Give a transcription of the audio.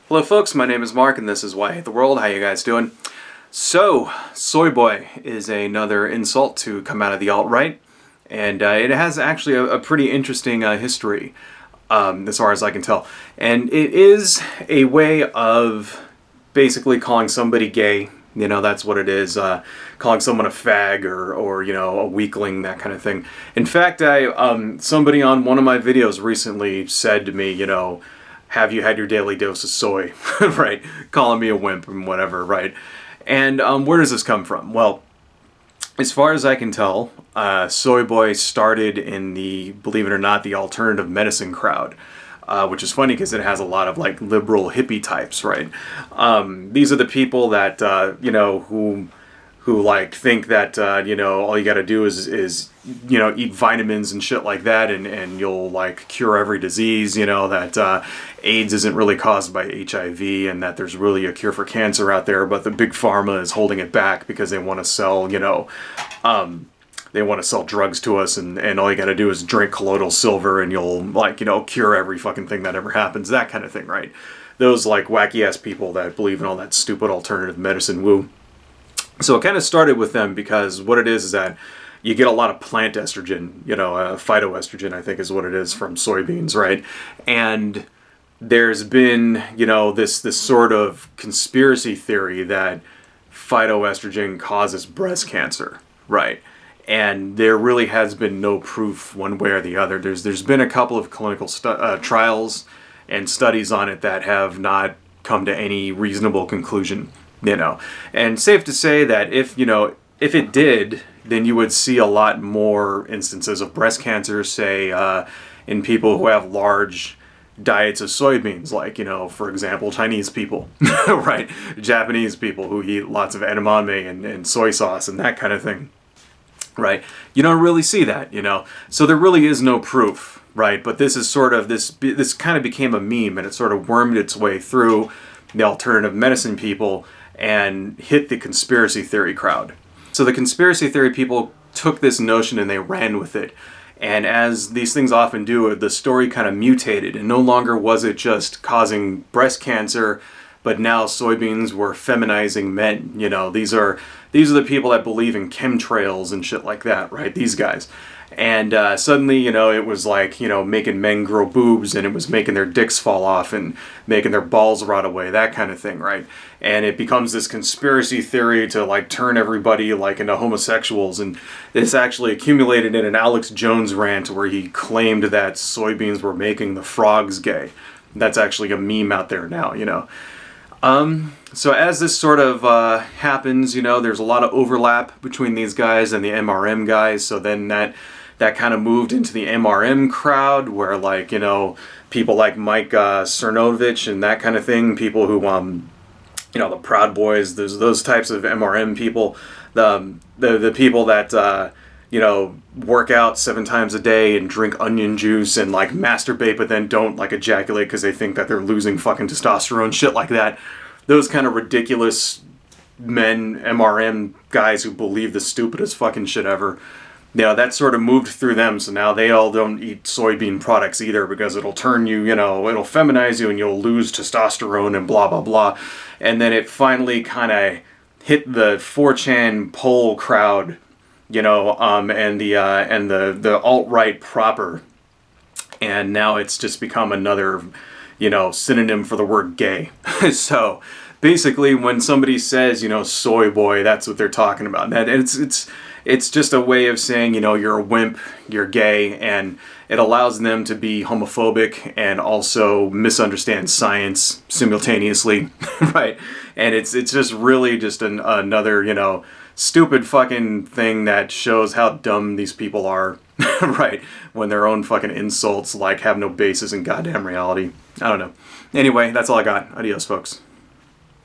Hello folks, my name is Mark and this is Why I Hate the World. How you guys doing? So, Soyboy is another insult to come out of the alt-right, and it has actually a pretty interesting history, as far as I can tell. And it is a way of basically calling somebody gay. You know, that's what it is. Calling someone a fag or you know, a weakling, that kind of thing. In fact, somebody on one of my videos recently said to me, you know, have you had your daily dose of soy? Right? Calling me a wimp and whatever, right? And where does this come from? Well, as far as I can tell, Soyboy started in the, believe it or not, the alternative medicine crowd. Which is funny because it has a lot of like liberal hippie types, right? These are the people that you know, who like think that you know, all you got to do is you know, eat vitamins and shit like that, and you'll like cure every disease. You know, that AIDS isn't really caused by HIV, and that there's really a cure for cancer out there, but the big pharma is holding it back because they want to sell, you know. They want to sell drugs to us, and all you got to do is drink colloidal silver and you'll, like, you know, cure every fucking thing that ever happens, that kind of thing, right? Those, like, wacky-ass people that believe in all that stupid alternative medicine woo. So it kind of started with them because what it is that you get a lot of plant estrogen, you know, phytoestrogen, I think is what it is, from soybeans, right? And there's been, you know, this sort of conspiracy theory that phytoestrogen causes breast cancer, right? And there really has been no proof one way or the other. There's been a couple of clinical trials and studies on it that have not come to any reasonable conclusion, you know. And safe to say that if it did, then you would see a lot more instances of breast cancer, say, in people who have large diets of soybeans, like, you know, for example, Chinese people, right? Japanese people who eat lots of edamame and soy sauce and that kind of thing. Right, you don't really see that, you know, so there really is no proof, right? But this is sort of this kind of became a meme, and it sort of wormed its way through the alternative medicine people and hit the conspiracy theory crowd. So the conspiracy theory people took this notion and they ran with it, and as these things often do, the story kind of mutated, and no longer was it just causing breast cancer, but now soybeans were feminizing men. You know, these are the people that believe in chemtrails and shit like that, right? These guys. And suddenly, you know, it was like, you know, making men grow boobs, and it was making their dicks fall off and making their balls rot away, that kind of thing, right? And it becomes this conspiracy theory to like turn everybody like into homosexuals, and this actually accumulated in an Alex Jones rant where he claimed that soybeans were making the frogs gay. That's actually a meme out there now, you know. So as this sort of happens, you know, there's a lot of overlap between these guys and the MRM guys, so then that kind of moved into the MRM crowd, where, like, you know, people like Mike Cernovich and that kind of thing, people who, you know, the Proud Boys, there's those types of MRM people, the people that, you know, work out 7 times a day and drink onion juice and like masturbate, but then don't like ejaculate because they think that they're losing fucking testosterone, shit like that. Those kind of ridiculous men, MRM guys who believe the stupidest fucking shit ever. You know, that sort of moved through them, so now they all don't eat soybean products either because it'll turn you, you know, it'll feminize you and you'll lose testosterone and blah, blah, blah. And then it finally kind of hit the 4chan poll crowd, you know, and the alt-right proper, and now it's just become another, you know, synonym for the word gay. So basically, when somebody says, you know, soy boy, that's what they're talking about. That it's just a way of saying, you know, you're a wimp, you're gay, and it allows them to be homophobic and also misunderstand science simultaneously, right? And it's just really just another, you know, stupid fucking thing that shows how dumb these people are, right? When their own fucking insults like have no basis in goddamn reality. I don't know. Anyway, that's all I got. Adios, folks.